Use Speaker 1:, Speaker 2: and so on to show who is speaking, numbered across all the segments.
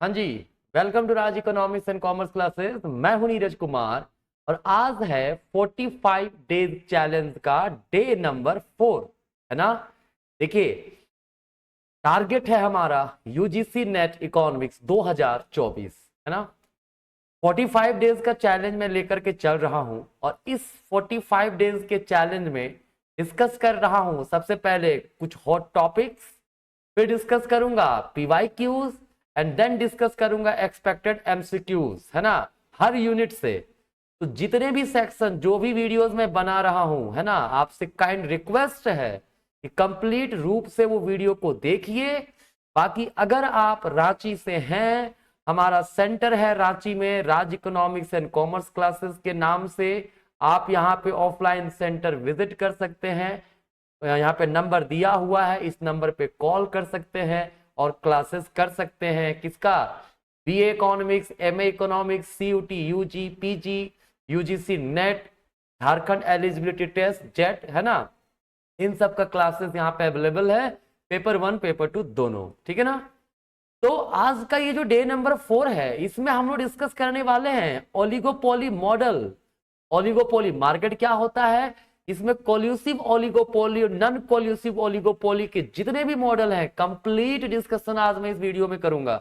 Speaker 1: हाँ जी। Welcome to Raj economics and commerce classes. मैं हूं नीरज कुमार और आज है 45 डेज चैलेंज का डे नंबर 4, है ना। देखिए, टारगेट है हमारा यूजीसी नेट इकोनॉमिक्स 2024, है ना। 45 डेज का चैलेंज मैं लेकर के चल रहा हूं और इस 45 डेज के चैलेंज में डिस्कस कर रहा हूं सबसे पहले कुछ हॉट टॉपिक्स, फिर डिस्कस करूंगा पीवाईक्यूज एंड देन डिस्कस करूंगा एक्सपेक्टेड एमसीक्यूज, है ना, हर यूनिट से। तो जितने भी सेक्शन जो भी वीडियोस में बना रहा हूं, है ना, आपसे काइंड रिक्वेस्ट है कि कंप्लीट रूप से वो वीडियो को देखिए। बाकी अगर आप रांची से हैं, हमारा सेंटर है रांची में राज इकोनॉमिक्स एंड कॉमर्स क्लासेस के नाम से, आप यहाँ पे ऑफलाइन सेंटर विजिट कर सकते हैं। यहाँ पे नंबर दिया हुआ है, इस नंबर पे कॉल कर सकते हैं और क्लासेस कर सकते हैं। किसका? BA economics, MA economics, CUT, UG, PG, UGC NET, Jharkhand eligibility test, JET, है ना। इन सब का क्लासेस यहाँ पे अवेलेबल है, पेपर 1 पेपर 2 दोनों, ठीक है ना। तो आज का ये जो डे नंबर 4 है, इसमें हम लोग डिस्कस करने वाले हैं ओलिगोपोली मॉडल। ओलिगोपोली मार्केट क्या होता है, इसमें कोल्यूसिव ओलिगोपोली और नॉन कोल्यूसिव ओलिगोपोली के जितने भी मॉडल हैं, कंप्लीट डिस्कशन आज मैं इस वीडियो में करूंगा।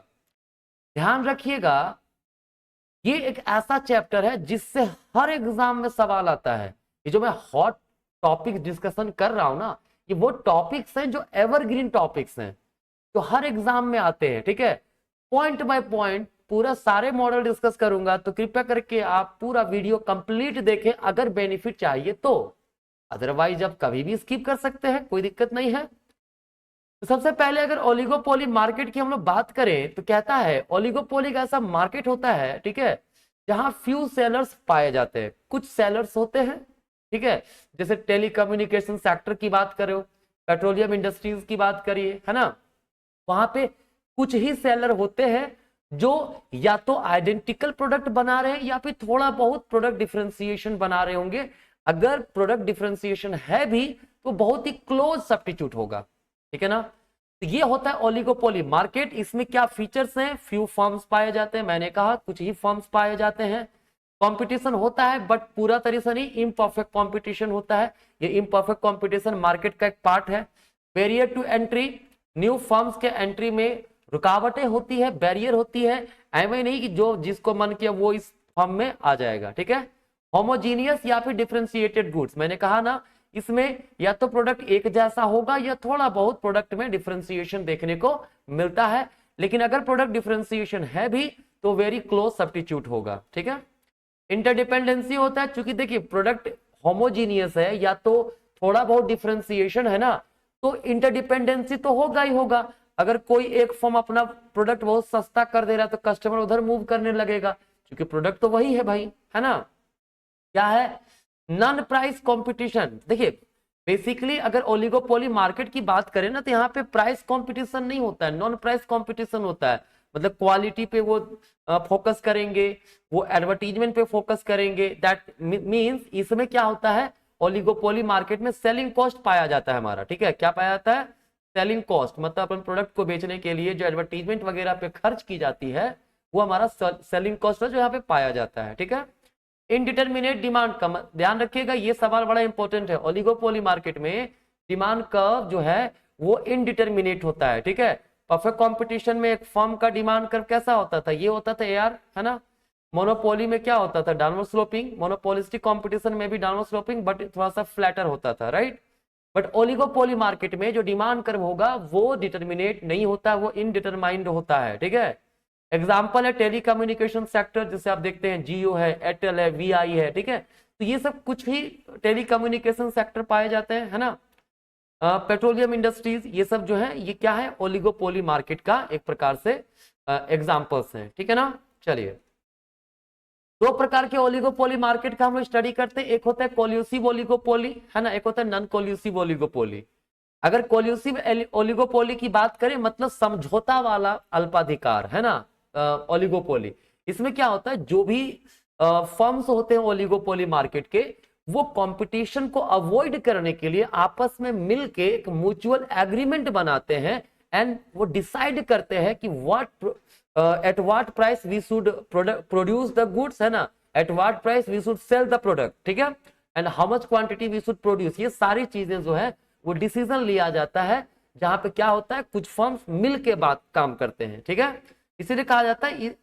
Speaker 1: ध्यान रखिएगा, ये एक ऐसा चैप्टर है जिससे हर एग्जाम में सवाल आता है। ये जो मैं हॉट टॉपिक डिस्कशन कर रहा हूं ना, ये वो टॉपिक्स हैं जो एवरग्रीन टॉपिक्स हैं, जो हर एग्जाम में आते हैं, ठीक है। पॉइंट बाय पॉइंट पूरा सारे मॉडल डिस्कस करूंगा, तो कृपया करके आप पूरा वीडियो कंप्लीट देखें अगर बेनिफिट चाहिए तो। अदरवाइज आप कभी भी स्किप कर सकते हैं, कोई दिक्कत नहीं है। तो सबसे पहले अगर ओलिगोपोली मार्केट की हम लोग बात करें तो कहता है ओलिगोपोली का ऐसा मार्केट होता है, ठीक है, जहां फ्यू सेलर्स पाए जाते हैं, कुछ सेलर्स होते हैं, ठीक है। जैसे टेलीकम्युनिकेशन सेक्टर की बात करो, पेट्रोलियम इंडस्ट्रीज की बात करिए, है ना, वहां पे कुछ ही सेलर होते हैं जो या तो आइडेंटिकल प्रोडक्ट बना रहे हैं या फिर थोड़ा बहुत प्रोडक्ट डिफरेंशिएशन बना रहे होंगे। अगर प्रोडक्ट डिफरेंशिएशन है भी तो बहुत ही क्लोज सब्स्टिट्यूट होगा, ठीक है ना। तो ये होता है ओलिगोपोली मार्केट। इसमें क्या फीचर्स हैं? फ्यू फर्म्स पाए जाते हैं, मैंने कहा कुछ ही फर्म्स पाए जाते हैं। कंपटीशन होता है बट पूरा तरह से नहीं, इम्परफेक्ट कंपटीशन होता है। ये इम्परफेक्ट कंपटीशन मार्केट का एक पार्ट है। Barrier to entry, new firms के एंट्री में रुकावटें होती है, बैरियर होती है। ऐसे नहीं कि जो जिसको मन किया वो इस फर्म में आ जाएगा, ठीक है। होमोजीनियस या फिर डिफरेंशिएटेड गुड्स, मैंने कहा ना, इसमें या तो प्रोडक्ट एक जैसा होगा या थोड़ा बहुत प्रोडक्ट में डिफरेंशिएशन देखने को मिलता है। लेकिन अगर प्रोडक्ट डिफरेंशिएशन है भी तो वेरी क्लोज सब्स्टिट्यूट होगा, ठीक है। इंटरडिपेंडेंसी होता है, चूंकि देखिए प्रोडक्ट होमोजीनियस है या तो थोड़ा बहुत डिफरेंशिएशन है ना, तो इंटरडिपेंडेंसी तो होगा ही होगा। अगर कोई एक फर्म अपना प्रोडक्ट बहुत सस्ता कर दे रहा है तो कस्टमर उधर मूव करने लगेगा, क्योंकि प्रोडक्ट तो वही है भाई, है ना। क्या है? Non price competition. देखिए बेसिकली अगर ओलिगोपोली मार्केट की बात करें ना, तो यहाँ पे प्राइस कंपटीशन नहीं होता है, नॉन प्राइस कंपटीशन होता है। मतलब क्वालिटी पे वो फोकस करेंगे, वो एडवर्टीजमेंट पे फोकस करेंगे। दैट मींस इसमें क्या होता है, ओलिगोपोली मार्केट में सेलिंग कॉस्ट पाया जाता है हमारा, ठीक है। क्या पाया जाता है? सेलिंग कॉस्ट, मतलब अपन प्रोडक्ट को बेचने के लिए जो एडवर्टीजमेंट वगैरह पे खर्च की जाती है वो हमारा सेलिंग कॉस्ट है जो यहाँ पे पाया जाता है, ठीक है। इनडिटरमिनेट डिमांड कर्व, ध्यान रखिएगा ये सवाल बड़ा इंपॉर्टेंट है। ओलिगोपोली मार्केट में डिमांड कर्व जो है वो इनडिटरमिनेट होता है, ठीक है। परफेक्ट कंपटीशन में एक फर्म का डिमांड कर्व कैसा होता था? ये होता था एआर, है ना। मोनोपोली में क्या होता था? Downward sloping. मोनोपोलिस्टिक कंपटीशन में भी डाउनवर्ड स्लोपिंग बट थोड़ा सा फ्लैटर होता था, राइट। बट ओलिगोपोली मार्केट में जो डिमांड कर्व होगा वो डिटरमिनेट नहीं होता, वो इनडिटरमाइंड होता है, ठीक है। एग्जाम्पल है टेलीकम्युनिकेशन सेक्टर, जिसे आप देखते हैं जियो है, एयरटेल है, वीआई है, ठीक है। तो ये सब कुछ ही टेलीकम्युनिकेशन सेक्टर पाए जाते हैं, है ना। पेट्रोलियम इंडस्ट्रीज, ये सब जो है ये क्या है? ओलिगोपोली मार्केट का एक प्रकार से एग्जाम्पल्स हैं, ठीक है ना। चलिए, दो प्रकार के ओलिगोपोली मार्केट का हम लोग स्टडी करते हैं। एक होता है कोल्यूसिव ओलिगोपोली, है ना, एक होता है नॉन कोल्यूसिव ओलिगोपोली। अगर कोल्यूसिव ओलिगोपोली की बात करें, मतलब समझौता वाला अल्पाधिकार, है ना, ओलिगोपोली। इसमें क्या होता है, जो भी फर्म्स होते हैं ओलिगोपोली मार्केट के, वो कंपटीशन को अवॉइड करने के लिए आपस में मिलके एक म्यूचुअल एग्रीमेंट बनाते हैं एंड वो डिसाइड करते हैं कि at what price we should produce the goods, है ना, at what price we should sell the product, ठीक है, and how much quantity we should produce. ये सारी चीजें जो है वो डिसीजन लिया जाता है, जहां पे क्या होता है कुछ फर्म्स मिल के बात काम करते हैं, ठीक है। इसीलिए कहा जाता है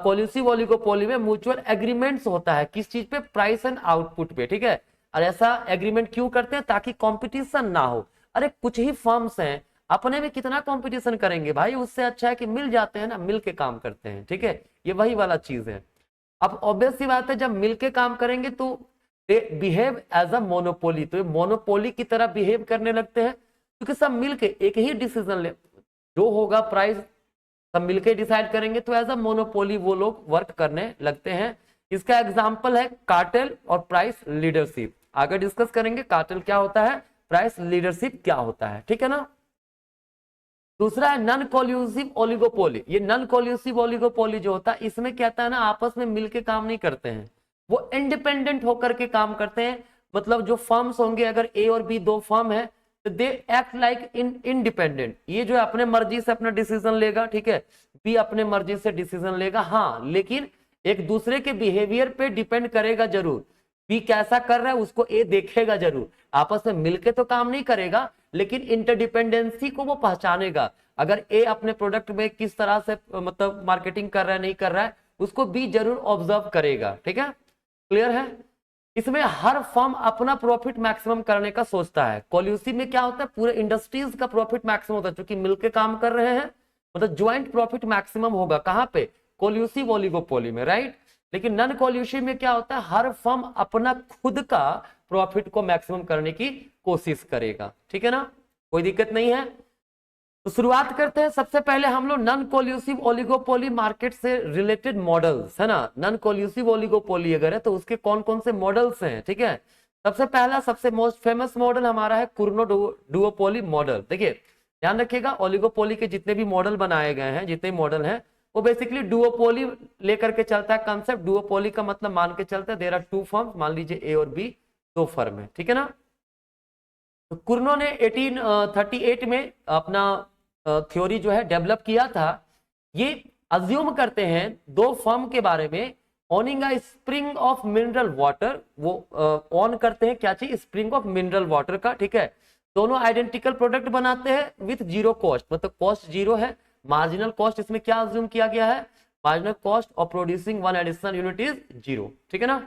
Speaker 1: कोलिसिव ओलिगोपोली में म्यूचुअल एग्रीमेंट्स होता है, किस चीज पे, प्राइस एंड आउटपुट पे, ठीक है। और ऐसा एग्रीमेंट क्यों करते हैं, ताकि कंपटीशन ना हो। अरे कुछ ही फर्म्स हैं, अपने में कितना कंपटीशन करेंगे भाई, उससे अच्छा है कि मिल जाते हैं ना, मिल के काम करते हैं, ठीक है, ये वही वाला चीज है। अब ऑब्वियस सी बात है, जब मिलके काम करेंगे तो they behave as a monopoly, तो ये मोनोपोली की तरह बिहेव करने लगते हैं, क्योंकि सब मिलके एक ही डिसीजन ले, जो होगा प्राइस सब मिलके डिसाइड करेंगे, तो एज अ मोनोपोली वो लोग वर्क करने लगते हैं। इसका एग्जांपल है कार्टेल और प्राइस लीडरशिप। आगे डिस्कस करेंगे कार्टेल क्या होता है, प्राइस लीडरशिप क्या होता है, ठीक है ना। दूसरा है नॉन कोल्यूसिव ओलिगोपोली। ये नॉन कोल्यूसिव ओलिगोपोली जो होता है, इसमें क्या होता है ना, आपस में मिलके काम नहीं करते हैं, वो इंडिपेंडेंट होकर के काम करते हैं। मतलब जो फर्म्स होंगे, अगर ए और बी दो फर्म है, तो दे एक्ट लाइक इंडिपेंडेंट। ये जो है अपने मर्जी से अपना डिसीजन लेगा, ठीक है, बी अपने मर्जी से डिसीजन लेगा, हाँ, लेकिन एक दूसरे के बिहेवियर पे डिपेंड करेगा जरूर। बी कैसा कर रहा है उसको ए देखेगा जरूर, आपस में मिलके तो काम नहीं करेगा, लेकिन इंटरडिपेंडेंसी को वो पहचानेगा। अगर ए अपने प्रोडक्ट में किस तरह से मतलब मार्केटिंग कर रहा है, नहीं कर रहा है, उसको बी जरूर ऑब्जर्व करेगा, ठीक है, क्लियर है। इसमें हर फर्म अपना प्रॉफिट मैक्सिमम करने का सोचता है। कोल्यूसिव में क्या होता है, पूरे इंडस्ट्रीज का प्रॉफिट मैक्सिमम होता है, क्योंकि मिलकर काम कर रहे हैं, मतलब ज्वाइंट प्रॉफिट मैक्सिमम होगा कहां पे, कोल्यूसिव ओलिगोपोली में, राइट। लेकिन नॉन कोल्यूसिव में क्या होता है, हर फर्म अपना खुद का प्रॉफिट को मैक्सिमम करने की कोशिश करेगा, ठीक है ना, कोई दिक्कत नहीं है। तो शुरुआत करते हैं। सबसे पहले हम लोग नॉन कोल्यूसिव ओलिगोपोली मार्केट से रिलेटेड मॉडल्स, है ना, नॉन कोल्यूसिव ओलिगोपोली अगर है तो उसके कौन कौन से मॉडल्स हैं, ठीक है। सबसे पहला सबसे मोस्ट फेमस मॉडल हमारा है कुर्नो डुओपोली मॉडल। देखिए ध्यान रखिएगा, ओलिगोपोली के जितने भी मॉडल बनाए गए हैं, जितने मॉडल हैं, वो बेसिकली डुओपोली लेकर के चलता है कंसेप्ट। डुओपोली का मतलब मान के चलता है देयर आर टू फर्म, मान लीजिए ए और बी दो फर्म है, ठीक है ना। तो कुर्नो ने 1838 में अपना थ्योरी जो है डेवलप किया था। ये अज्यूम करते हैं दो फर्म के बारे में, ऑनिंग अ स्प्रिंग ऑफ मिनरल वाटर, वो ऑन करते हैं क्या चीज, स्प्रिंग ऑफ मिनरल वाटर का, ठीक है। दोनों आइडेंटिकल प्रोडक्ट बनाते हैं विथ जीरो कॉस्ट, मतलब कॉस्ट जीरो है। मार्जिनल कॉस्ट इसमें क्या अज्यूम किया गया है, marginal cost of producing one additional unit is zero, ठीक है ना।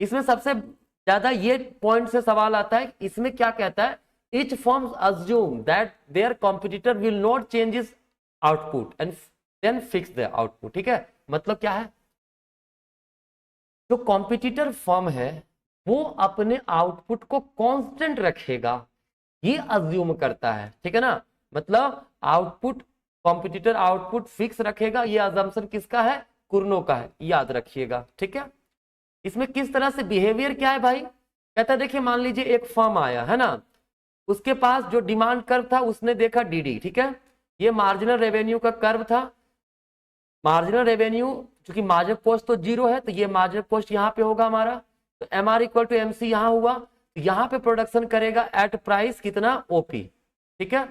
Speaker 1: इसमें सबसे ज्यादा ये पॉइंट से सवाल आता है, इसमें क्या कहता है, each firms assume that their competitor will not change its output and then fix the output, ठीक है। मतलब क्या है, जो कॉम्पिटिटर फर्म है वो अपने आउटपुट को कांस्टेंट रखेगा, ये अज्यूम करता है, ठीक है ना। मतलब आउटपुट, कॉम्पिटिटर आउटपुट फिक्स रखेगा, ये अजम्पशन किसका है, कुर्नो का है, याद रखिएगा, ठीक है। इसमें किस तरह से बिहेवियर क्या है भाई, कहता है देखिए मान लीजिए एक फर्म आया है ना, उसके पास जो डिमांड कर्व था उसने देखा डीडी, ठीक है, ये मार्जिनल रेवेन्यू का कर्व था। मार्जिनल रेवेन्यू क्योंकि मार्जिनल कॉस्ट तो जीरो है, तो ये मार्जिनल कॉस्ट यहाँ पे होगा हमारा, तो M R equal to M C यहाँ हुआ, तो यहाँ पे प्रोडक्शन करेगा एट प्राइस कितना, ओपी, ठीक है।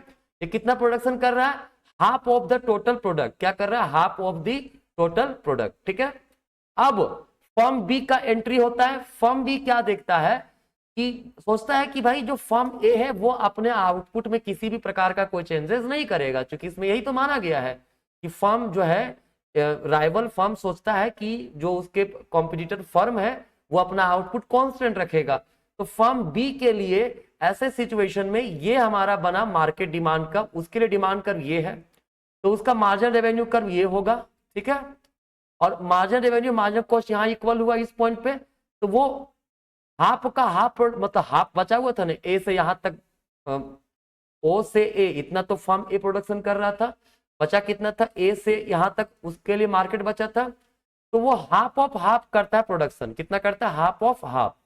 Speaker 1: ये कितना प्रोडक्शन कर रहा है, half of the total product, क्या कर रहा है, half of the total product, ठीक है। अब फर्म बी का एंट्री होता है। फर्म बी क्या देखता है कि सोचता है कि भाई जो फर्म ए है वो अपने आउटपुट में किसी भी प्रकार का कोई चेंजेस नहीं करेगा, क्योंकि इसमें यही तो माना गया है कि फर्म जो है, राइवल फर्म सोचता है कि जो उसके कॉम्पिटिटर फर्म है वो अपना आउटपुट कांस्टेंट रखेगा। तो फर्म बी के लिए ऐसे सिचुएशन में ये हमारा बना मार्केट डिमांड कर्व, उसके लिए डिमांड कर्व ये है, तो उसका मार्जिनल रेवेन्यू कर्व ये होगा, ठीक है। और मार्जिनल रेवेन्यू मार्जिनल कॉस्ट यहाँ इक्वल हुआ इस पॉइंट पे, तो वो हाफ का हाफ, मतलब हाफ बचा हुआ था ना, ए से यहाँ तक, ओ से ए इतना तो फर्म ए प्रोडक्शन कर रहा था, बचा कितना था, ए से यहाँ तक उसके लिए मार्केट बचा था, तो वो हाफ ऑफ हाफ करता है प्रोडक्शन, कितना करता है, half of half,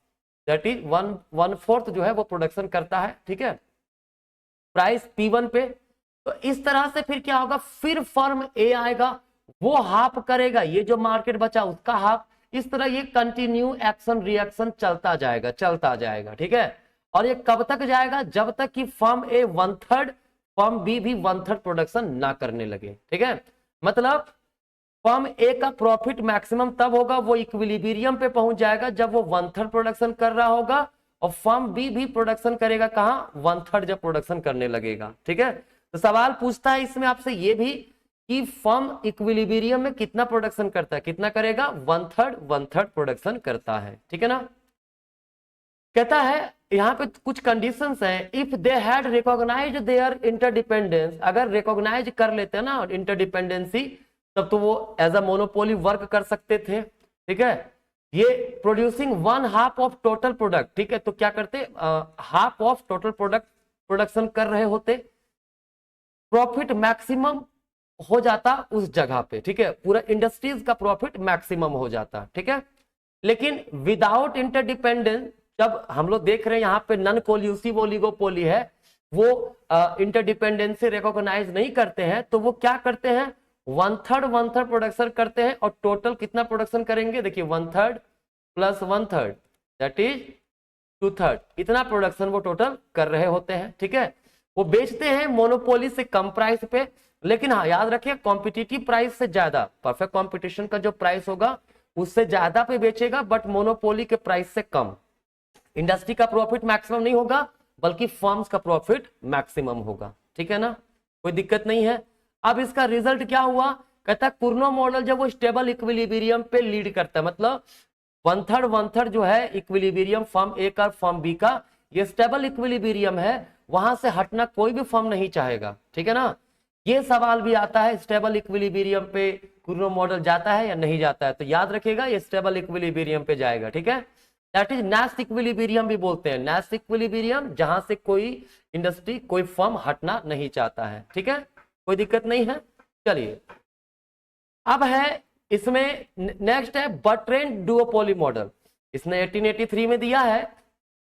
Speaker 1: that is 1/4 जो है वो प्रोडक्शन करता है, ठीक है, प्राइस P1 पे। तो इस तरह से फिर क्या होगा, फिर फर्म ए आएगा, वो हाफ करेगा, ये जो मार्केट बचा उसका हाफ, इस तरह ये कंटिन्यू एक्शन रिएक्शन चलता जाएगा, ठीक है। और ये कब तक जाएगा, जब तक कि फर्म ए 1/3, फर्म बी भी 1/3 प्रोडक्शन ना करने लगे। ठीक है, मतलब फर्म ए का प्रॉफिट मैक्सिमम तब होगा, वो इक्विलिब्रियम पे पहुंच जाएगा जब वो 1/3 प्रोडक्शन कर रहा होगा, और फर्म बी भी प्रोडक्शन करेगा कहां, 1/3 जब प्रोडक्शन करने लगेगा। ठीक है, तो सवाल पूछता है इसमें आपसे ये भी कि फर्म इक्विलिब्रियम में कितना प्रोडक्शन करता है, कितना करेगा, 1/3 प्रोडक्शन करता है। ठीक है ना, कहता है यहाँ पे कुछ कंडीशंस हैं, if they had recognised their interdependence, अगर रिकॉग्नाइज कर लेते हैं ना इंटरडिपेंडेंसी, तब तो वो एज अ मोनोपोली वर्क कर सकते थे। ठीक है, ये प्रोड्यूसिंग 1/2 ऑफ टोटल प्रोडक्ट, ठीक है, तो क्या करते, half of total product production कर रहे होते, प्रॉफिट मैक्सिमम हो जाता उस जगह पे। ठीक है, पूरा इंडस्ट्रीज का प्रॉफिट मैक्सिमम हो जाता। ठीक है, लेकिन विदाउट इंटरडिपेंडेंस, जब हम लोग देख रहे हैं यहाँ पे नॉन कोल्यूसिव ओलिगोपोली है, वो इंटरडिपेंडेंसी रिकॉग्नाइज नहीं करते हैं, तो वो क्या करते हैं, 1/3 प्रोडक्शन करते हैं, और टोटल कितना प्रोडक्शन करेंगे, देखिए 1/3 + 1/3 दैट इज 2/3, इतना प्रोडक्शन वो टोटल कर रहे होते हैं। ठीक है, वो बेचते हैं मोनोपोली से कम प्राइस पे, लेकिन हाँ याद रखिए कॉम्पिटिटिव प्राइस से ज्यादा, परफेक्ट कॉम्पिटिशन का जो प्राइस होगा उससे ज्यादा पे बेचेगा, बट मोनोपोली के प्राइस से कम। इंडस्ट्री का प्रॉफिट मैक्सिमम नहीं होगा, बल्कि फर्म्स का प्रॉफिट मैक्सिमम होगा। ठीक है ना, कोई दिक्कत नहीं है। अब इसका रिजल्ट क्या हुआ, कहता है कुर्नो मॉडल जब वो स्टेबल इक्विलिब्रियम पे लीड करता है, मतलब 1/3 जो है इक्विलिब्रियम फर्म ए का फर्म बी का, ये स्टेबल इक्विलिब्रियम है, वहां से हटना कोई भी फर्म नहीं चाहेगा। ठीक है ना, ये सवाल भी आता है स्टेबल इक्विलिब्रियम पे कुर्नो मॉडल जाता है या नहीं जाता है, तो याद रखिएगा ये स्टेबल इक्विलिब्रियम पे जाएगा। ठीक है, दैट इज नेस्ट इक्विलिब्रियम भी बोलते हैं, नेस्ट इक्विलिब्रियम जहां से कोई इंडस्ट्री कोई फर्म हटना नहीं चाहता है। ठीक है, कोई दिक्कत नहीं है। चलिए अब है इसमें नेक्स्ट है बर्ट्रेंड डुओपोली मॉडल, इसने 1883 में दिया है।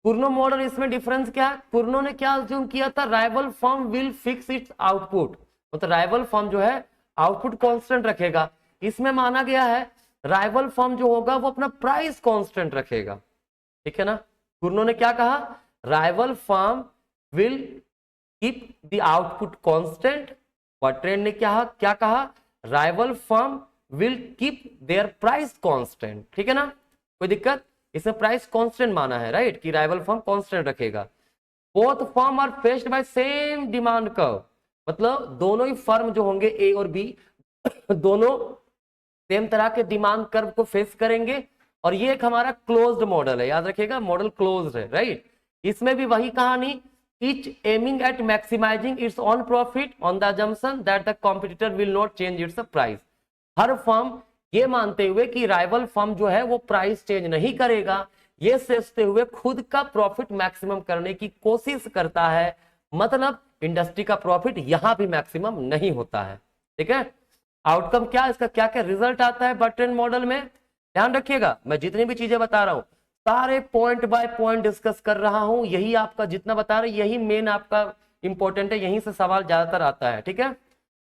Speaker 1: कुर्नो मॉडल, इसमें डिफरेंस क्या है, कुर्नो ने क्या अज्यूम किया था, rival firm will fix it's output, मतलब राइवल फर्म जो है आउटपुट कांस्टेंट रखेगा। इसमें माना गया है राइवल फर्म जो होगा वो अपना प्राइस कांस्टेंट रखेगा। ठीक है ना, कुर्नो ने क्या कहा, rival firm will keep the output constant, Bertrand ने क्या कहा, rival firm will keep their price constant. ठीक है ना, कोई दिक्कत, इसमें प्राइस कांस्टेंट माना है, राइट, कि राइवल फर्म कांस्टेंट रखेगा। Both firm are faced by same demand curve, मतलब दोनों ही फर्म जो होंगे ए और बी दोनों सेम तरह के डिमांड कर्व को फेस करेंगे, और ये एक हमारा क्लोज्ड मॉडल है, याद रखिएगा मॉडल क्लोज्ड है, राइट। इसमें भी वही कहानी, each aiming at maximizing its own profit on the assumption that the competitor will not change its price। Her firm ये मानते हुए कि राइवल फर्म जो है वो प्राइस चेंज नहीं करेगा, ये सोचते हुए खुद का प्रॉफिट मैक्सिमम करने की कोशिश करता है, मतलब इंडस्ट्री का प्रॉफिट यहां भी मैक्सिमम नहीं होता है। ठीक है, आउटकम क्या, इसका क्या क्या रिजल्ट आता है बर्ट्रेंड मॉडल में, ध्यान रखिएगा, मैं जितनी भी चीजें बता रहा हूं सारे पॉइंट बाय पॉइंट डिस्कस कर रहा हूं, यही आपका जितना बता रहे यही मेन आपका इंपॉर्टेंट है, यहीं से सवाल ज्यादातर आता है। ठीक है,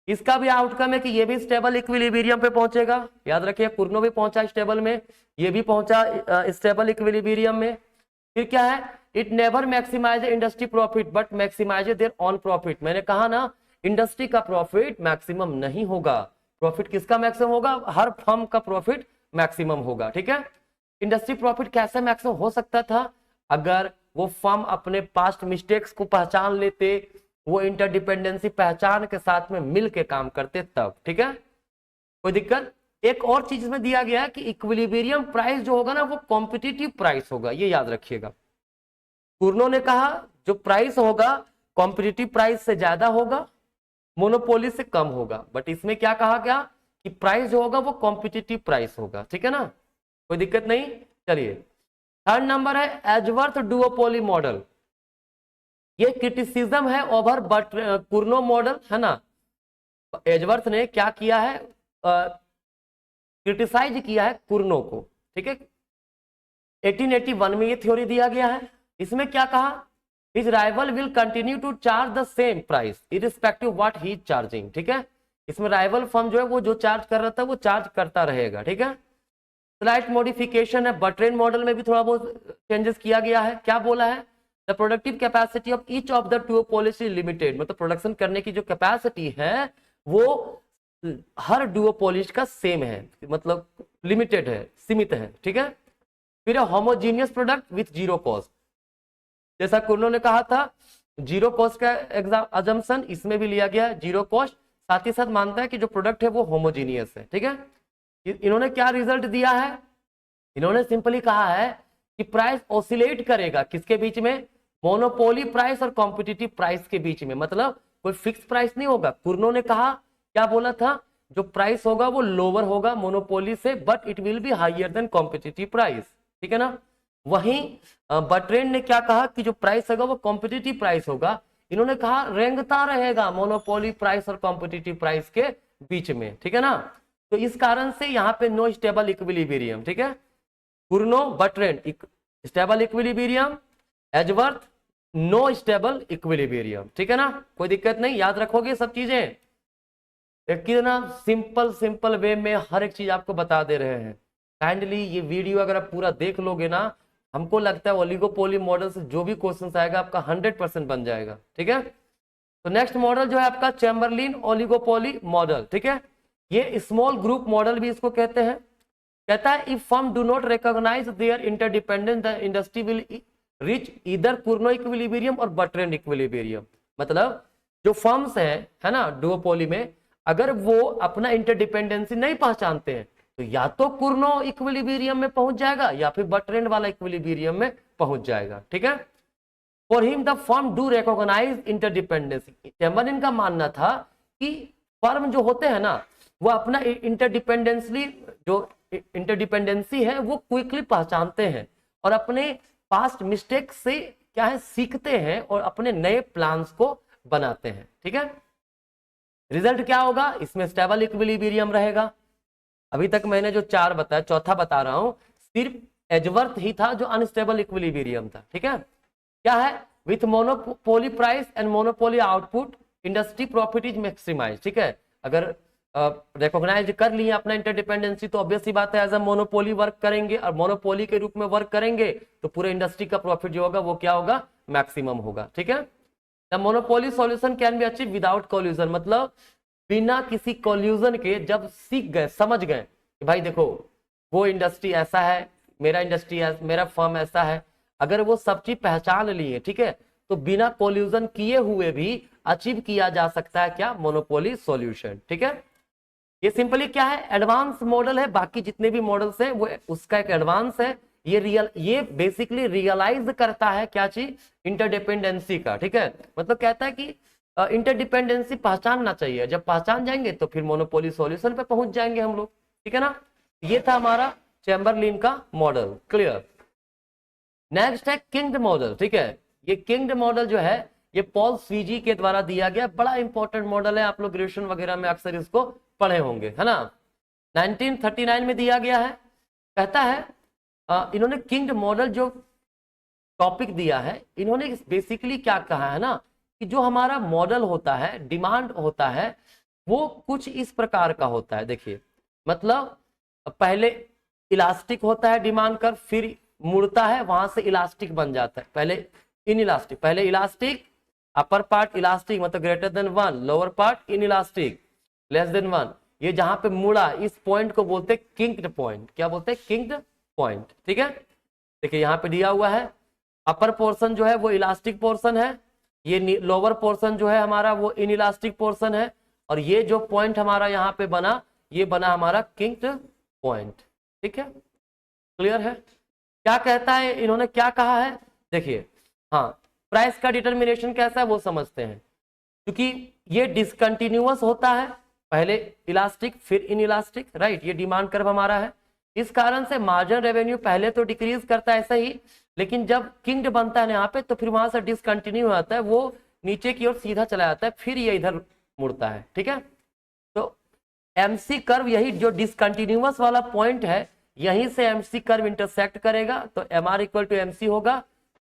Speaker 1: इसका भी आउटकम है कि ये भी स्टेबल इक्विलिब्रियम पे पहुंचेगा, याद रखिए कुर्नो भी पहुंचा स्टेबल में, ये भी पहुंचा स्टेबल इक्विलिब्रियम में। फिर क्या है, it never maximise industry profit but maximise their own profit, मैंने कहा ना इंडस्ट्री का प्रॉफिट मैक्सिमम नहीं होगा, प्रॉफिट किसका मैक्सिमम होगा, हर फर्म का प्रॉफिट मैक्सिमम होगा। ठीक है, इंडस्ट्री प्रॉफिट कैसे मैक्सिमम हो सकता था, अगर वो फर्म अपने पास्ट मिस्टेक्स को पहचान लेते, वो इंटरडिपेंडेंसी पहचान के साथ में मिल के काम करते तब। ठीक है, कोई दिक्कत। एक और चीज में दिया गया है कि इक्विलिब्रियम प्राइस जो होगा ना वो कॉम्पिटिटिव प्राइस होगा, ये याद रखिएगा। कुर्नो ने कहा जो प्राइस होगा कॉम्पिटिटिव प्राइस से ज्यादा होगा, मोनोपोली से कम होगा, बट इसमें क्या कहा गया कि प्राइस जो होगा वो कॉम्पिटिटिव प्राइस होगा। ठीक है ना, कोई दिक्कत नहीं। चलिए थर्ड नंबर है एजवर्थ डुओपोली मॉडल, ये क्रिटिसिज्म है ओवर बट कुर्नो मॉडल, है ना। एजवर्थ ने क्या किया है, क्रिटिसाइज किया है कुर्नो को। ठीक है, 1881 में ये थ्योरी दिया गया है। इसमें क्या कहा, his rival will continue to charge the same price irrespective what he is charging. ठीक है, इसमें राइवल फर्म जो है वो जो चार्ज कर रहा था वो चार्ज करता रहेगा। ठीक है, स्लाइट मॉडिफिकेशन है, बर्ट्रेंड मॉडल में भी थोड़ा बहुत चेंजेस किया गया है। क्या बोला है, the productive capacity of each of the duopolists is limited, मतलब प्रोडक्शन करने की जो कैपेसिटी है वो हर डुओपोलिस का सेम है, मतलब लिमिटेड है, सीमित है, ठीक है। फिर homogeneous product with zero cost, जैसा कुर्नो ने कहा था जीरो कॉस्ट का अजम्पशन इसमें भी लिया गया, जीरो कॉस्ट, साथ ही साथ मानता है कि जो प्रोडक्ट है वो होमोजीनियस है, ठीक है। इन्होंने क्या रिजल्ट दिया है, इन्होंने सिंपली कहा है कि प्राइस ऑसिलेट करेगा किसके बीच में, मोनोपोली प्राइस और कॉम्पिटिटिव प्राइस के बीच में, मतलब कोई फिक्स प्राइस नहीं होगा। कुर्नो ने कहा, क्या बोला था, जो प्राइस होगा वो लोअर होगा मोनोपोली से, but it will be higher than competitive price, ठीक है ना। वहीं बर्ट्रेंड ने क्या कहा कि जो प्राइस होगा वो कॉम्पिटिटिव प्राइस होगा। इन्होंने कहा रेंगता रहेगा मोनोपोली प्राइस और कॉम्पिटिटिव प्राइस के बीच में, ठीक है ना। तो इस कारण से यहाँ पे नो स्टेबल इक्विलिब्रियम, ठीक है। Cournot Bertrand stable equilibrium, Edgeworth no stable equilibrium, ठीक है ना, कोई दिक्कत नहीं, याद रखोगे सब चीजें। कितना सिंपल वे में हर एक चीज आपको बता दे रहे हैं। काइंडली ये वीडियो अगर आप पूरा देख लोगे ना, हमको लगता है ओलिगोपोली मॉडल से जो भी क्वेश्चन आएगा आपका 100% बन जाएगा, ठीक है। तो नेक्स्ट मॉडल जो है आपका चैम्बरलिन ओलिगोपोली मॉडल, ठीक है। ये स्मॉल ग्रुप मॉडल भी इसको कहते हैं। कहता है if firm do not recognise their interdependence the industry will reach either Cournot equilibrium और बर्ट्रेंड इक्विलिब्रियम, मतलब जो फर्म्स है ना डुओपोली में, अगर वो अपना इंटरडिपेंडेंसी नहीं पहचानते हैं तो या तो कुर्नो इक्विलिब्रियम में पहुंच जाएगा या फिर बर्ट्रेंड वाला इक्विलिब्रियम में पहुंच जाएगा, ठीक है। For him the firm do recognise interdependency, Chamberlin का मानना था कि फर्म जो होते हैं ना वो अपना इंटरडिपेंडेंसी है वो क्विकली पहचानते हैं और अपने पास्ट मिस्टेक से क्या है सीखते हैं और अपने नए प्लान्स को बनाते हैं, ठीक है। रिजल्ट क्या होगा, इसमें स्टेबल इक्विलिब्रियम रहेगा। अभी तक मैंने जो चार बताया, चौथा बता रहा हूं, सिर्फ एजवर्थ ही था जो अनस्टेबल इक्विलिब्रियम था, ठीक है। क्या है, with monopoly price and monopoly output industry profit is maximise, ठीक है। अगर रिकॉग्नाइज कर लिए अपना इंटरडिपेंडेंसी तो ऑब्वियस सी बात है एज अ मोनोपोली वर्क करेंगे और मोनोपोली के रूप में वर्क करेंगे तो पूरे इंडस्ट्री का प्रॉफिट जो होगा वो क्या होगा, मैक्सिमम होगा, ठीक है। The monopoly solution can be achieve without collusion, मतलब बिना किसी कोल्यूजन के जब सीख गए समझ गए कि भाई देखो वो इंडस्ट्री ऐसा है, मेरा इंडस्ट्री मेरा फर्म ऐसा है, अगर वो सब चीज पहचान लिए, ठीक है, तो बिना कोल्यूजन किए हुए भी अचीव किया जा सकता है क्या, मोनोपोली सॉल्यूशन, ठीक है। ये सिंपली क्या है, एडवांस मॉडल है, बाकी जितने भी मॉडल्स हैं वो उसका एक एडवांस है। ये बेसिकली रियलाइज करता है क्या चीज, इंटरडिपेंडेंसी का, ठीक है। मतलब कहता है कि इंटरडिपेंडेंसी पहचानना चाहिए, जब पहचान जाएंगे तो फिर मोनोपोली सॉल्यूशन पे पहुंच जाएंगे हम लोग, ठीक है ना। ये था हमारा चैम्बरलिन का मॉडल, क्लियर। नेक्स्ट है किंग्ड मॉडल, ठीक है। ये किंग्ड मॉडल जो है ये पॉल स्वीजी के द्वारा दिया गया, बड़ा इंपॉर्टेंट मॉडल है, आप लोग ग्रेजुएशन वगैरह में अक्सर इसको पढ़े होंगे, है ना। 1939 में दिया गया है। कहता है इन्होंने किंग्ड मॉडल जो टॉपिक दिया है, इन्होंने बेसिकली क्या कहा है ना कि जो हमारा मॉडल होता है, डिमांड होता है, वो कुछ इस प्रकार का होता है। देखिए मतलब पहले इलास्टिक होता है डिमांड कर्व, फिर मुड़ता है, वहां से इलास्टिक बन जाता है, पहले इन इलास्टिक, पहले इलास्टिक, अपर पार्ट इलास्टिक मतलब greater than 1, lower part in elastic less than 1। ये जहां पे मुड़ा इस पॉइंट को बोलते हैं किंक्ड पॉइंट, क्या बोलते हैं, किंक्ड पॉइंट, ठीक है। देखिए यहाँ पे दिया हुआ है अपर पोर्शन जो है वो इलास्टिक पोर्शन है, ये लोअर पोर्शन जो है हमारा वो इन इलास्टिक पोर्शन है, और ये जो पॉइंट हमारा यहाँ पे बना ये बना हमारा किंक्ड पॉइंट, ठीक है, क्लियर है। क्या कहता है, इन्होंने क्या कहा है, देखिए हाँ, प्राइस का डिटर्मिनेशन कैसा है वो समझते हैं। क्योंकि ये डिसकंटिन्यूअस होता है, पहले इलास्टिक फिर इन इलास्टिक, राइट, ये डिमांड कर्व हमारा है, इस कारण से मार्जिन रेवेन्यू पहले तो डिक्रीज करता है ऐसा ही, लेकिन जब किंग्ड बनता है यहाँ पे तो फिर वहां से डिसकंटिन्यू हो जाता है, वो नीचे की ओर सीधा चला जाता है, फिर ये इधर मुड़ता है, ठीक है। तो एमसी कर्व यही जो डिसकंटिन्यूअस वाला पॉइंट है यहीं से एमसी कर्व इंटरसेक्ट करेगा, तो M R equal to MC होगा,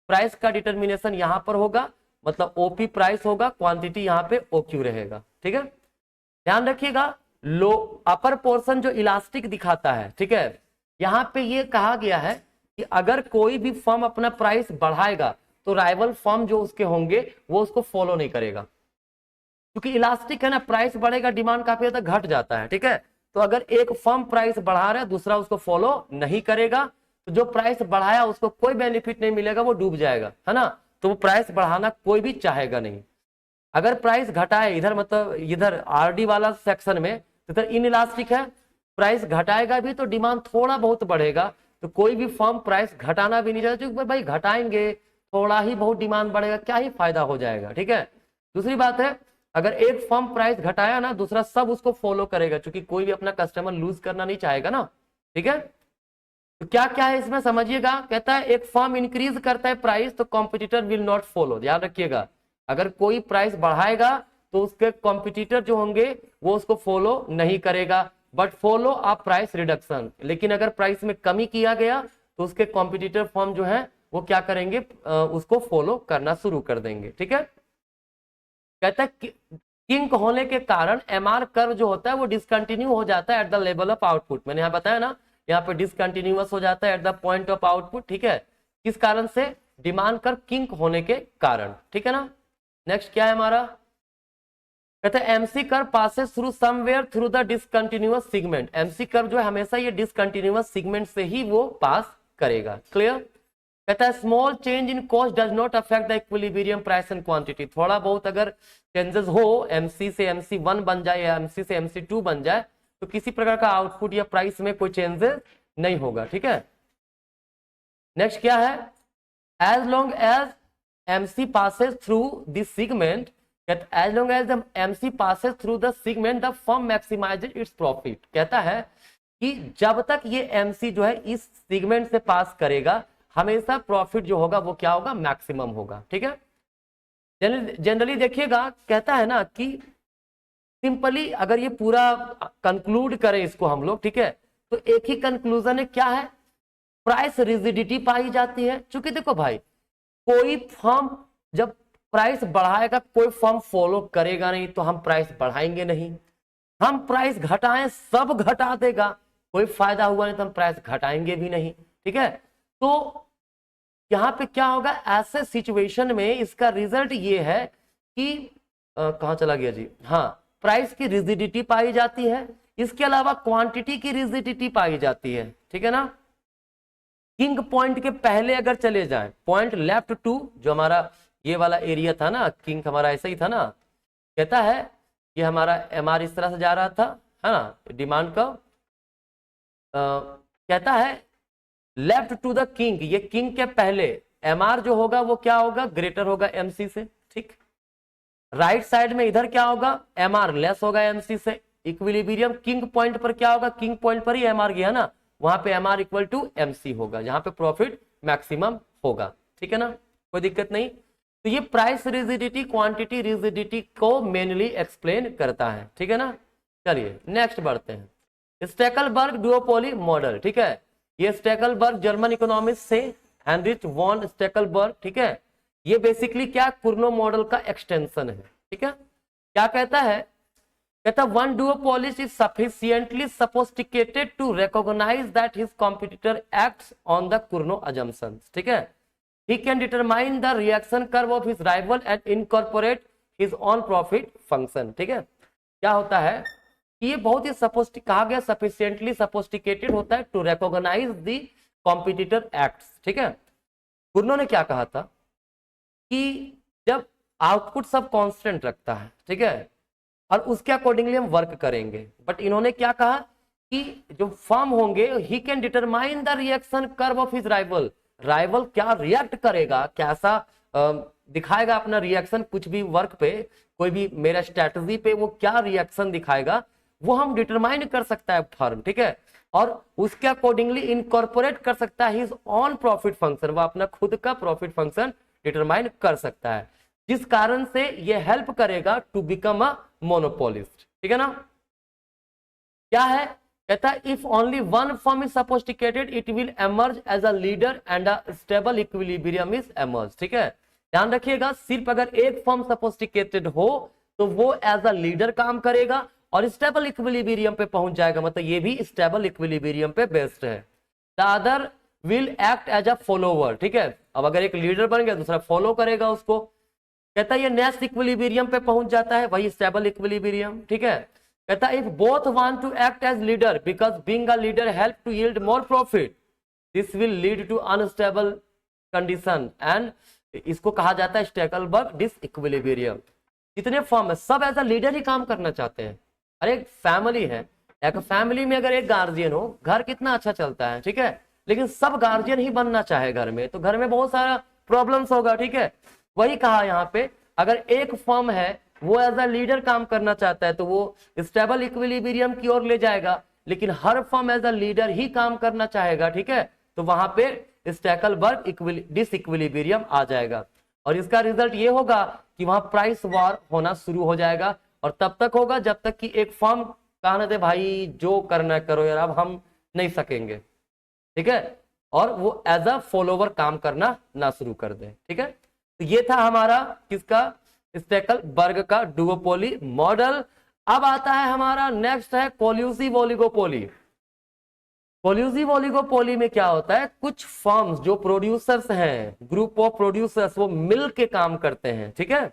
Speaker 1: प्राइस का डिटर्मिनेशन यहाँ पर होगा, मतलब ओपी प्राइस होगा, क्वांटिटी यहाँ पे ओक्यू रहेगा, ठीक है। ध्यान रखिएगा, लो अपर पोर्शन जो इलास्टिक दिखाता है, ठीक है, यहाँ पे ये कहा गया है कि अगर कोई भी फर्म अपना प्राइस बढ़ाएगा तो राइवल फर्म जो उसके होंगे वो उसको फॉलो नहीं करेगा, क्योंकि इलास्टिक है ना, प्राइस बढ़ेगा डिमांड काफी ज्यादा घट जाता है, ठीक है। तो अगर एक फर्म प्राइस बढ़ा रहा है दूसरा उसको फॉलो नहीं करेगा, तो जो प्राइस बढ़ाया उसको कोई बेनिफिट नहीं मिलेगा, वो डूब जाएगा, है ना। तो वो प्राइस बढ़ाना कोई भी चाहेगा नहीं। अगर प्राइस घटाए इधर, मतलब इधर आरडी वाला सेक्शन में, तो इधर इनइलास्टिक है, प्राइस घटाएगा भी तो डिमांड थोड़ा बहुत बढ़ेगा, तो कोई भी फर्म प्राइस घटाना भी नहीं चाहता, क्योंकि भाई घटाएंगे थोड़ा ही बहुत डिमांड बढ़ेगा, क्या ही फायदा हो जाएगा, ठीक है। दूसरी बात है, अगर एक फर्म प्राइस घटाया ना, दूसरा सब उसको फॉलो करेगा, क्योंकि कोई भी अपना कस्टमर लूज करना नहीं चाहेगा ना, ठीक है। तो क्या क्या है इसमें समझिएगा। कहता है एक फर्म इंक्रीज करता है प्राइस तो कॉम्पिटिटर विल नॉट फॉलो, ध्यान रखिएगा। अगर कोई प्राइस बढ़ाएगा तो उसके कॉम्पिटिटर जो होंगे वो उसको फॉलो नहीं करेगा, but follow a price reduction. लेकिन अगर प्राइस में कमी किया गया तो उसके कॉम्पिटिटर फर्म जो है वो क्या करेंगे, उसको फॉलो करना शुरू कर देंगे, ठीक है। कहता है किंक होने के कारण एमआर कर्व जो होता है वो डिसकंटिन्यू हो जाता है at the level of output. मैंने यहाँ बताया ना, यहाँ पे डिसकंटिन्यूअस हो जाता है at the point of output, ठीक है। किस कारण से, डिमांड कर्व किंक होने के कारण, ठीक है ना। नेक्स्ट क्या है हमारा, कहते हैं MC curve passes through somewhere through the discontinuous segment. MC curve जो है हमेशा ये डिसकंटिन्यूअस सेगमेंट से ही वो पास करेगा, क्लियर। कहता है small change in cost does not affect the equilibrium price and quantity. थोड़ा बहुत अगर चेंजेस हो, एमसी से MC1 बन जाए या एमसी से MC2 बन जाए, तो किसी प्रकार का आउटपुट या प्राइस में कोई चेंजेस नहीं होगा, ठीक है। नेक्स्ट क्या है, as long as MC passes through this segment, that as long as the MC passes through the segment, the firm maximizes its profit। कहता है कि जब तक ये MC जो है इस सेगमेंट से पास करेगा, हमेशा प्रॉफिट जो होगा वो क्या होगा, मैक्सिमम होगा, ठीक है। जनरली देखिएगा, कहता है ना कि सिंपली अगर ये पूरा कंक्लूड करें इसको हम लोग, ठीक है, तो एक ही कंक्लूजन है, क्या है, प्राइस रिजिडिटी पाई जाती है। क्योंकि देखो भाई, कोई फर्म जब प्राइस बढ़ाएगा कोई फर्म फॉलो करेगा नहीं, तो हम प्राइस बढ़ाएंगे नहीं। हम प्राइस घटाएं सब घटा देगा, कोई फायदा हुआ नहीं तो हम प्राइस घटाएंगे भी नहीं, ठीक है। तो यहां पे क्या होगा, ऐसे सिचुएशन में इसका रिजल्ट ये है कि कहां चला गया जी, हाँ, प्राइस की रिजिडिटी पाई जाती है, इसके अलावा क्वांटिटी की रिजिडिटी पाई जाती है, ठीक है ना। किंग पॉइंट के पहले अगर चले जाएं, पॉइंट लेफ्ट टू, जो हमारा ये वाला एरिया था ना, किंग हमारा ऐसा ही था ना। कहता है कि हमारा एमआर इस तरह से जा रहा था, है ना, डिमांड का कहता है लेफ्ट टू द किंग, ये किंग के पहले एमआर जो होगा वो क्या होगा, ग्रेटर होगा एमसी से, ठीक। राइट साइड में इधर क्या होगा, एमआर लेस होगा एमसी से। इक्विलिब्रियम किंग पॉइंट पर क्या होगा, किंग पॉइंट पर ही एमआर गया ना, वहां पे एमआर इक्वल टू एमसी होगा, जहां पे प्रॉफिट मैक्सिमम होगा, ठीक है ना, कोई दिक्कत नहीं। तो ये प्राइस रिजिडिटी क्वांटिटी रिजिडिटी को मेनली एक्सप्लेन करता है, ठीक है ना। चलिए नेक्स्ट बढ़ते हैं, स्टेकलबर्ग डुओपोली मॉडल, ठीक है। ये स्टेकलबर्ग जर्मन इकोनॉमिस्ट से हेनरिच वॉन स्टेकलबर्ग, ठीक है। ये बेसिकली क्या, कुर्नो मॉडल का एक्सटेंशन है, ठीक है। क्या कहता है, कहता one duopolist is sufficiently sophisticated to recognize that his competitor acts on the Cournot assumptions, ठीक है। He can determine the reaction curve of his rival and incorporate his own profit function, ठीक है। क्या होता है कि ये बहुत ही कहा गया sufficiently sophisticated होता है to recognize the competitor acts, ठीक है। कुर्नो ने क्या कहा था कि जब आउटपुट सब कांस्टेंट रखता है, ठीक है, और उसके अकॉर्डिंगली हम वर्क करेंगे, बट इन्होंने क्या कहा कि जो फर्म होंगे he can determine the reaction curve of his rival. Rival क्या रिएक्ट करेगा, कैसा दिखाएगा अपना रिएक्शन, कुछ भी वर्क पे, कोई भी मेरा स्ट्रेटजी पे वो क्या रिएक्शन दिखाएगा, वो हम डिटरमाइन कर सकता है फर्म, ठीक है। और उसके अकॉर्डिंगली इनकॉर्पोरेट कर सकता है हिज ऑन प्रॉफिट फंक्शन, वो अपना खुद का प्रॉफिट फंक्शन डिटरमाइन कर सकता है, जिस कारण से ये हेल्प करेगा टू बिकम अ मोनोपोलिस्ट, ठीक है ना। क्या है, कहता है if only one firm is sophisticated it will emerge as a leader and a stable equilibrium is emerge, ठीक है। ध्यान रखिएगा, सिर्फ अगर एक फर्म सोफिस्टिकेटेड हो तो वो एज अ लीडर काम करेगा और स्टेबल इक्विलिब्रियम पे पहुंच जाएगा, मतलब ये भी स्टेबल इक्विलिब्रियम पे बेस्ड है। The other will act as a follower, ठीक है। अब अगर एक लीडर बन गया दूसरा फॉलो करेगा उसको। कहता है ये नेक्स्ट इक्विलिब्रियम पे पहुंच जाता है, वही स्टेबल इक्विलिब्रियम, ठीक है। कहता है if both want to act as leader because being a leader help to yield more profit, this will lead to unstable condition and इसको कहा जाता है स्टेकलबर्ग डिसइक्विलिब्रियम। जितने फॉर्म है सब एज अ लीडर ही काम करना चाहते हैं। अरे एक फैमिली है, एक फैमिली में अगर एक गार्जियन हो घर कितना अच्छा चलता है, ठीक है। लेकिन सब गार्जियन ही बनना चाहे घर में, तो घर में बहुत सारा प्रॉब्लम्स होगा, ठीक है। वही कहा यहाँ पे अगर एक फॉर्म है वो एज अ लीडर काम करना चाहता है तो वो स्टेबल इक्विलिब्रियम की ओर ले जाएगा, लेकिन हर फॉर्म एज अ लीडर ही काम करना चाहेगा, ठीक है, तो वहां पे स्टेकलबर्ग डिसइक्विलिब्रियम आ जाएगा। और इसका रिजल्ट ये होगा कि वहां प्राइस वॉर होना शुरू हो जाएगा, और तब तक होगा जब तक कि एक फर्म कहा ना दे भाई जो करना करो यार अब हम नहीं सकेंगे, ठीक है, और वो एज अ फॉलोवर काम करना ना शुरू कर दे, ठीक है। तो ये था हमारा किसका, स्टेकलबर्ग का डुओपोली मॉडल। अब आता है हमारा नेक्स्ट है कोल्यूसिव ओलिगोपोली। कोल्यूसिव ओलिगोपोली में क्या होता है, कुछ फर्म्स जो प्रोड्यूसर्स हैं, ग्रुप ऑफ प्रोड्यूसर्स, वो मिल के काम करते हैं, ठीक है।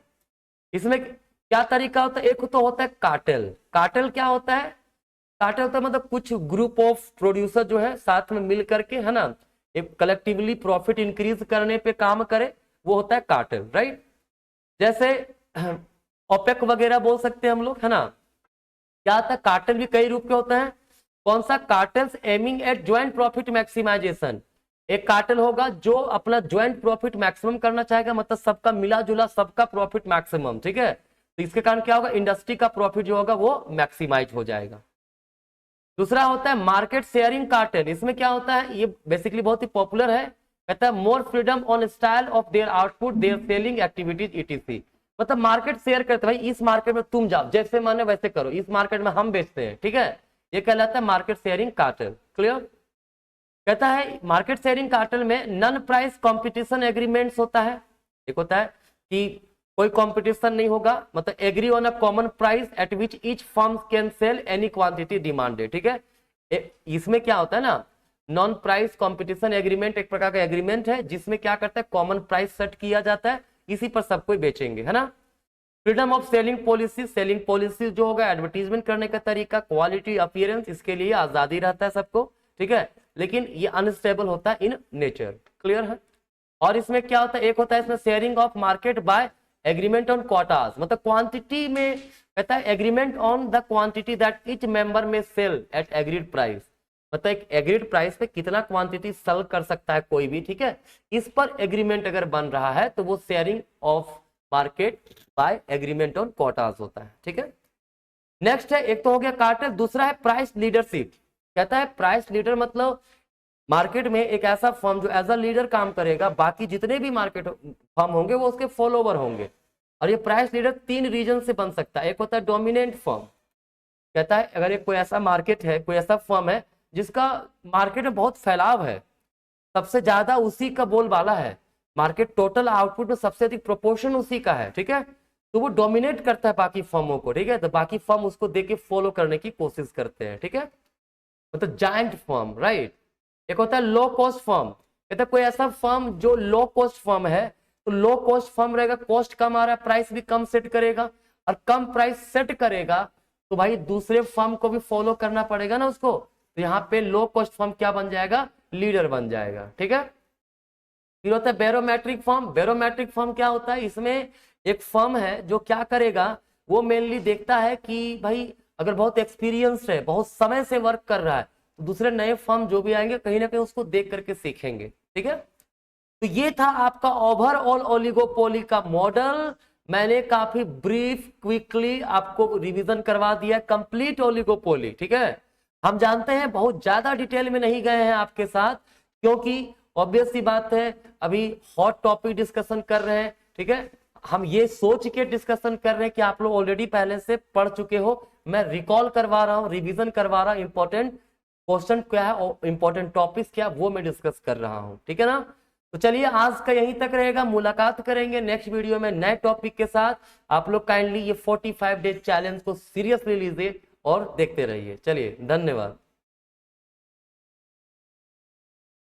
Speaker 1: इसमें क्या तरीका होता है, एक तो होता है कार्टेल। कार्टेल क्या होता है, कार्टेल होता है मतलब कुछ ग्रुप ऑफ प्रोड्यूसर जो है साथ में मिल करके, है ना, एक कलेक्टिवली प्रॉफिट इंक्रीज करने पे काम करे, वो होता है कार्टेल, राइट। जैसे ओपेक वगैरह बोल सकते हैं हम लोग, है ना। क्या होता है, कार्टेल भी कई रूप के होते हैं। कौन सा, cartels aiming at joint profit maximisation. एक कार्टेल होगा जो अपना ज्वाइंट प्रॉफिट मैक्सिमम करना चाहेगा, मतलब सबका मिला जुला सबका प्रॉफिट मैक्सिमम, ठीक है। तो इसके कारण क्या होगा, इंडस्ट्री का प्रॉफिट जो होगा वो मैक्सिमाइज हो जाएगा। दूसरा होता है मार्केट शेयरिंग कार्टेल। इसमें क्या होता है, ये बेसिकली बहुत ही पॉपुलर है। कहता है more freedom on style of their output, their selling activities ETC. मतलब मार्केट शेयर करते भाई, इस मार्केट में तुम जाओ जैसे माने वैसे करो, इस मार्केट में हम बेचते हैं, ठीक है। ये कहलाता है मार्केट शेयरिंग कार्टेल, क्लियर। कहता है मार्केट शेयरिंग कार्टेल में नॉन प्राइस कंपटीशन एग्रीमेंट्स होता है। एक होता है कि कोई कंपटीशन नहीं होगा, मतलब agree on a common price at which each firm can sell any quantity demanded, ठीक है। इसमें क्या होता है ना, नॉन प्राइस कंपटीशन एग्रीमेंट एक प्रकार का एग्रीमेंट है जिसमें क्या करता है, कॉमन प्राइस सेट किया जाता है, इसी पर सब कोई बेचेंगे, है ना। Freedom of selling policy, selling policy जो होगा, एडवर्टीजमेंट करने का तरीका, क्वालिटी, अपीयरेंस, इसके लिए आजादी रहता है सबको, ठीक है। लेकिन ये अनस्टेबल होता है इन नेचर, क्लियर है। और इसमें क्या होता है, एक होता है इसमें sharing of market by agreement on quotas, मतलब क्वांटिटी में कहता है agreement on the quantity that each member may sell at agreed price, मतलब एक एग्रीड प्राइस पे कितना क्वांटिटी सेल कर सकता है कोई भी, ठीक है। इस पर एग्रीमेंट अगर बन रहा है तो वो sharing of market by agreement on quotas होता है, ठीक है। नेक्स्ट है, एक तो हो गया कार्टेल, दूसरा है प्राइस लीडरशिप। कहता है प्राइस लीडर मतलब मार्केट में एक ऐसा फर्म जो एज अ लीडर काम करेगा, बाकी जितने भी मार्केट फर्म होंगे वो उसके फॉलोवर होंगे। और ये प्राइस लीडर 3 रीजन से बन सकता है। एक होता है डोमिनेंट फर्म। कहता है अगर एक कोई ऐसा मार्केट है, कोई ऐसा फर्म है जिसका मार्केट में बहुत फैलाव है, सबसे ज्यादा उसी का बोलबाला है, मार्केट टोटल आउटपुट में सबसे अधिक प्रोपोर्शन उसी का है, ठीक है, तो वो डोमिनेट करता है बाकी फर्मों को, ठीक है। तो बाकी फर्म उसको देख के फॉलो करने की कोशिश करते हैं, ठीक है, मतलब जायंट फर्म, राइट। एक होता है लो कॉस्ट फर्म। कहता है कोई ऐसा फर्म जो लो कॉस्ट फर्म है, तो लो कॉस्ट फर्म रहेगा, कॉस्ट कम आ रहा है, प्राइस भी कम सेट करेगा, और कम प्राइस सेट करेगा तो भाई दूसरे फर्म को भी फॉलो करना पड़ेगा ना उसको। तो यहाँ पे लो कॉस्ट फर्म क्या बन जाएगा, लीडर बन जाएगा, ठीक है। फिर होता है बैरोमेट्रिक फर्म। बैरोमेट्रिक फर्म क्या होता है, इसमें एक फर्म है जो क्या करेगा, वो मेनली देखता है कि भाई अगर बहुत एक्सपीरियंस्ड है, बहुत समय से वर्क कर रहा है, तो दूसरे नए फर्म जो भी आएंगे कहीं ना कहीं उसको देख करके सीखेंगे, ठीक है। तो ये था आपका ओवरऑल ओलिगोपोली का मॉडल। मैंने काफी ब्रीफ क्विकली आपको रिवीजन करवा दिया कंप्लीट ओलिगोपोली, ठीक है। हम जानते हैं बहुत ज्यादा डिटेल में नहीं गए हैं आपके साथ, क्योंकि ऑब्वियस सी बात है अभी हॉट टॉपिक डिस्कशन कर रहे हैं, ठीक है। हम ये सोच के डिस्कशन कर रहे हैं कि आप लोग ऑलरेडी पहले से पढ़ चुके हो, मैं रिकॉल करवा रहा हूँ, रिवीजन करवा रहा हूँ, इंपॉर्टेंट क्वेश्चन क्या है और इंपॉर्टेंट टॉपिक्स क्या वो मैं डिस्कस कर रहा हूँ, ठीक है ना। तो चलिए आज का यहीं तक रहेगा, मुलाकात करेंगे नेक्स्ट वीडियो में नए टॉपिक के साथ। आप लोग काइंडली ये 45 डेज चैलेंज को सीरियसली लीजिए और देखते रहिए। चलिए, धन्यवाद।